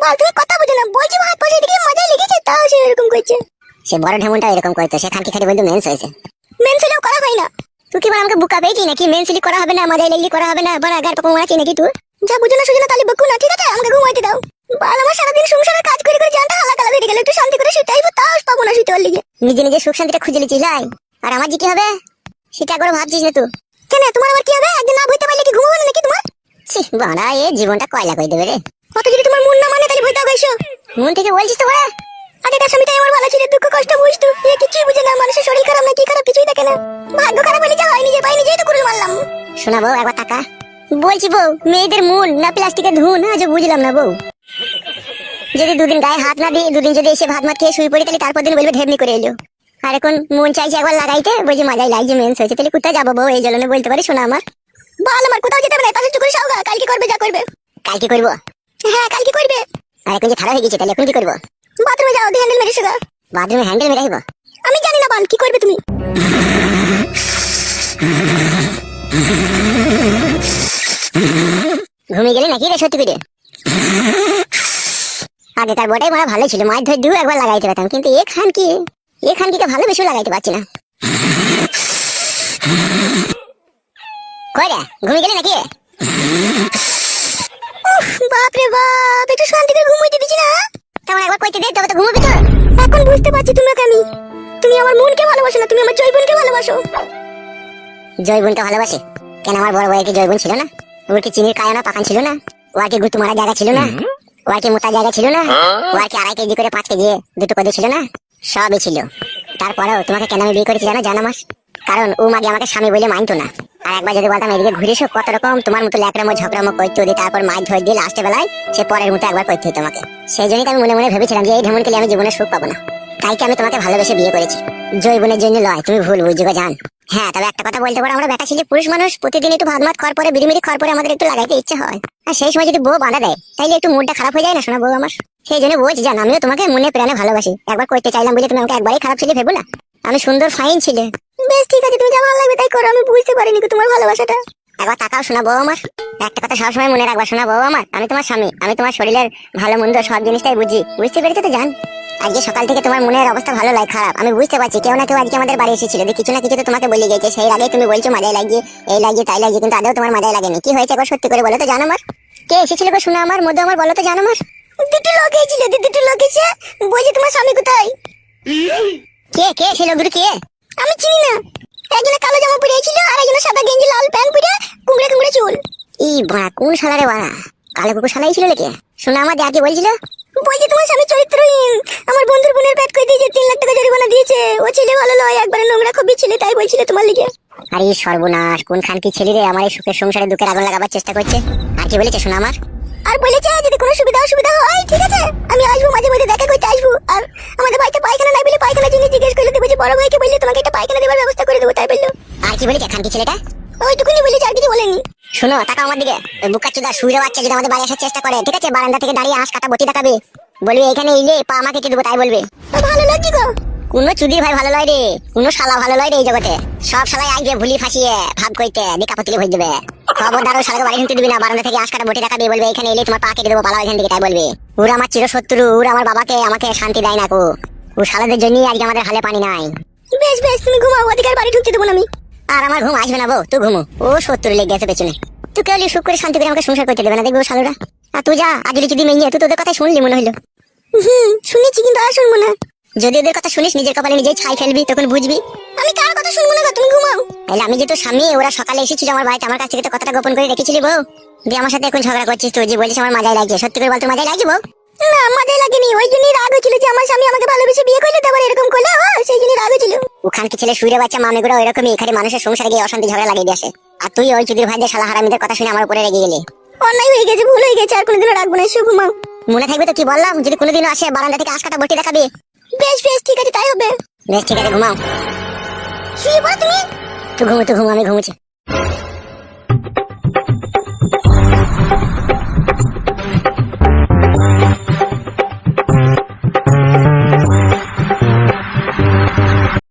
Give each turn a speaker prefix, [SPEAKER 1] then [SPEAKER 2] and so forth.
[SPEAKER 1] বাল তুমি কথা বুঝো না, বলছি ভাত পড়ে এদিকে মজা লেগেছে, তাও সে এরকম করছে। সে বড় ঢেমনটা এরকম করতো, সে খানকি খালি বলতো মেন্স হয়েছে। মেন্স হলেও করা হয় না। তুই কি বল আমাকে বুকা পেয়েছি নাকি? মেন্সলি করা হবে না, মজা লেগলি করা হবে না, বড় আগার পকম আছে নাকি তুই? যা বুঝো না সুঝো না তাহলে বকু না, ঠিক আছে? আমাকে ঘুমাইতে দাও। বাল আমার সারাদিন সংসারের কাজ করে করে জানটা হালাকালা হয়ে গেল, একটু শান্তি করে শুতে আইবো, তাও পাবো না শুতে পারলি। নিজে নিজে সুখ শান্তিটা খুঁজে লিছিস লাই, আর আমার যে কি হবে সেটা একবার ভাবছিস না তুই? কেন তোমার আবার কি হবে? একদিন না বইতে পারলে কি ঘুমাবো না নাকি তোমার? ছি বাড়া, এ জীবনটা কয়লা কই দেবে রে। কত যদি তোমার মন না মানে তাহলে বইতে হবে। মন থেকে বলছিস তো বড়া? আগেকার স্বামীটাই আমার ভালো ছিল, দুঃখ কষ্ট বুঝতো, এ কিছুই বুঝে না। মানুষের শরীর খারাপ না কি খারাপ কিছুই দেখে না, ভাগ্য খারাপ হলে যা হয় নিজে পাই নিজেই তো কুড়ুল মারলাম। শোনা বউ একবার টাকা বলছি বউ, মেয়েদের মন না প্লাস্টিকের ধুন, আজও বুঝলাম না বউ। যদি দুদিন গায়ে হাত না দিই, দুদিন যদি এসে ভাত মাত খেয়ে শুয়ে পড়ি, তাহলে তারপর দিন বলবে ঢেমনি করে এলো। আর এখন মন চাইছে একবার লাগাইতে, বলছি মাজাই লাগছে মেন্স হয়েছে, তাহলে কোথায় যাবো বউ? এই জন্য বলতে পারি শোনা আমার বাল, আমার কোথাও যেতে হবে না, পাশে চুকুরে সাউগা, কালকে করবে যা করবে। কালকে করবো? হ্যাঁ কালকে করবে। আর এখন যে খারাপ হয়ে গেছে, তাহলে এখন কি করবো? বাথরুমে যাও, হ্যান্ডেল মেরে শুগা। বাথরুমে হ্যান্ডেল মেরে আইবো? আমি জানি না বাল, কি করবে তুমি? ঘুমিয়ে গেলে নাকি রে সত্যি করে? আগেকার বটাই মারা ভালো ছিল, মাছ ধরে দিও একবার লাগাইতে পারতাম, কিন্তু এখানকে ভালো বেশি লাগাইতে পারছি না। কই রে, ঘুমিয়ে গেলে নাকি? বাপরে বাপ, একটু শান্তি করে ঘুমাইতে দিছি না? তেমন একবার কইতে দে, তবে তো ঘুমাবি তো। এখন বুঝতে পারছি তোমাকে আমি, তুমি আমার মনকে ভালোবাসো না, তুমি আমার জয়বনকে ভালোবাসো। জয়বনকে ভালোবাসে কেন? আমার বড় ভাইয়ের কি জয়বন ছিল না? ওর কি চিনির কায়না পাকান ছিল না? ওর কি গুতু মারা জায়গা ছিল না? ওর কি মোটা জায়গা ছিল না? ওর কি 2.5 কেজি করে 5 কেজি দুটো কদে ছিল না? সবই ছিল। তারপরেও তোমাকে কেন আমি বিয়ে করেছি জানো মাস? কারণ ও মাগে আমাকে স্বামী বলে মানতো না। আর একবার যদি বলতাম এদিকে ঘুরে এসো, কত রকম তোমার মতো ল্যাকড়ামো ঝগড়ামো করতে ওদের, তারপর মাছ ধরে দিয়ে লাস্টে বেলায় সে পরের মতো একবার করতে হতো তোমাকে। সেই জন্যই আমি মনে মনে ভেবেছিলাম যে এই ঢেমনকে আমি জীবনে সুখ পাবো না, তাই কি আমি তোমাকে ভালোবেসে বিয়ে করেছি। জয়বনের জন্য লয়, তুমি ভুল বুঝছো জান। হ্যাঁ তবে একটা কথা বলতে পারো, আমরা বেটা ছেলে পুরুষ মানুষ, প্রতিদিন একটু ভাত মাত খাওয়ার পরে বিড়িমিড়ি খাওয়ার পরে আমাদের একটু লাগাইতে ইচ্ছে হয়, আর সেই সময় যদি বউ বাঁধা দেয় তাইলে একটু মুডটা খারাপ হয়ে যায় না শোনা বউ আমার? সেই জন্য বলছি জান, আমিও তোমাকে মনে প্রাণে ভালোবাসি, একবার করতে চাইলাম বলে তুমি আমাকে একবারই খারাপ ছেলে ভেবো না। আমি সুন্দর ফাইন ছিলে। বেশ ঠিক আছে, তুমি যা ভালো লাগবে তাই করো, আমি বুঝতে পারিনি তোমার ভালোবাসাটা। একবার তাকাও শোনা বউ আমার, একটা কথা সবসময় মনে রাখবা শোনা বউ আমার, আমি তোমার স্বামী, আমি তোমার শরীরের ভালো মন্দ সব জিনিসটাই বুঝি, বুঝতে পেরেছো তো জান? আজকে সকাল থেকে তোমার মনের অবস্থা ভালো লাগে খারাপ আমি বুঝতে পারছি, কেউ না কেউ আজকে আমাদের বাড়ি এসেছিল, কিছু না কিছু তো তোমাকে বলে গেছে, সেই আগে তুমি বলছো মাজায় লাগিয়ে এই লাগিয়ে তাই লাগিয়ে, কিন্তু আদৌ তোমার মাজায় লাগেনি। কি হয়েছে একবার সত্যি করে বলো তো জানো আমার? কে এসেছিল গো শোনা আমার মধ্যে, আমার বলো তো জানো আমার? দুটো লোক এসেছিল, দুটো লোক এসে বলছে তোমার স্বামী কোথায়? কে ছিল দুটো? কে? আমি চিনি না, একজনে কালো জামা পরে ছিল আর একজনে সাদা গেঞ্জি লাল প্যান্ট পরে কুমড়ে কুমড়ে চুল। ই বাড়া, কোন শালারে বাড়া? কালো কুকুর শালাই ছিল নাকি? শোনা আমার দেখে বলছিল, বলছে তোমার স্বামী চরিত্রহীন, আমার বন্ধুর বোনের পেট কই দিয়েছে, 3 লাখ টাকা জরিমানা দিয়েছে, ও ছেলে ভালো নয়, একবারে নোংরা খুবই ছেলে, তাই বলছিল তোমার লিগে। আরে সর্বনাশ, কোন খান কি ছেলে রে আমার এই সুখের সংসারে দুঃখের আগুন লাগাবার চেষ্টা করছে। আর কি বলেছে শোনা আমার? আর বলেছে যদি কোনো সুবিধা অসুবিধা হয় ঠিক আছে আমি আসবো, মাঝে মধ্যে দেখা করতে আসবো, আর আমাদের বাড়িতে পায়খানা নাই বলে পায়খানার জন্য জিজ্ঞেস করলে দেবো, যে বড় ভাইকে বললে তোমাকে একটা পায়খানা দেওয়ার ব্যবস্থা করে দেবো, তাই বললো। আর কি বলেছে খান কি ছেলেটা? ওইটুকুনি বলেছে, আর কিছু বলেনি। শোনো তাকাও আমার দিকে, ওই বুকাচুদা শুইরে বাচ্চা যদি আমাদের বাড়ি আসার চেষ্টা করে ঠিক আছে, বারান্দা থেকে দাঁড়িয়ে আঁশ কাটা বটি দেখাবে, বলবে এখানে এলে পা আমাকে কেটে দেবো, তাই বলবে। ভালো লাগছে গো, কোন চুদির ভাই ভালো লয় রে, কোন শালা ভালো লয় রে এই জগতে, সব শালাই আগে ভুলি ফাঁসিয়ে ভাব কইতে দিকা পতিলে ভরে দেবে। খবরদার ওই শালাকে বাড়ি ঢুকতে দিবি না, বারান্দা থেকে আঁশ কাটা বটি দেখাবে, বলবে এখানে এলে তোমার পা কেটে দেবো, পালাও এখান থেকে, তাই বলবে। ওরা আমার চিরশত্রু, ওরা আমার বাবাকে আমাকে শান্তি দেয় না কো, ও শালাদের জন্যই আজকে আমাদের হালে পানি নাই। বেশ বেশ তুমি ঘুমাও, ওদিকে বাড়ি ঢুকতে দেবো না আমি। আর আমার ঘুম আসবে না বউ, তুই ঘুমো, ও শত্রু লেগে গেছে পেছনে, তুই কেউ সুখ করে শান্তি করে আমাকে সংসার করতে দেবে না, দেখবো শালুরা। আর তুই যা, আজ যদি মেয়ে তুই তোদের কথা শুনলি মনে হলো। শুনেছি কিন্তু আর শুনবো না। যদি ওদের কথা শুনিস নিজের কপালে নিজেই ছাই ফেলবি, তখন বুঝবি। আমি কার কথা শুনবো না, তুমি ঘুমাও। তাহলে আমি যে তোর স্বামী, ওরা সকালে এসেছিল আমার বাড়িতে, আমার কাছ থেকে তো কথাটা গোপন করে রেখেছিলি বউ, দিয়ে আমার সাথে এখন ঝগড়া করছিস তুই, যে বলিস আমার মাজায় লাগছে, সত্যি করে বল তোর মাজায় লাগছে বউ? না মাজায় লাগেনি, ওই জন্যই রাগ হয়েছিল যে আমার স্বামী আমাকে ভালোবেসে বিয়ে করলে, তারপর এরকম করলে, সেই জন্যই রাগ হয়েছিল। ওখান কি ছেলে শুইরে বাচ্চা মামেগুলো ওইরকমই, এখানে মানুষের সংসারে গিয়ে অশান্তি ঝগড়া লাগিয়ে দিয়ে আসে, আর তুই ওই চুদির ভাইদের শালা হারামিদের কথা শুনে আমার উপরে রেগে গেলি। অন্যায় হয়ে গেছে, ভুল হয়ে গেছে, আর কোনোদিনও রাখবো না, এসে ঘুমাও। মনে থাকবে তো কি বললাম, যদি কোনোদিনও আসে বারান্দা থেকে আঁশ কাটা বটি দেখাবে। বেশ বেশ ঠিক আছে, তাই হবে। বেশ ঠিক আছে, ঘুমাও। শুয়ে পড়ো তুমি। তুই ঘুমো, আমি ঘুমোচ্ছি।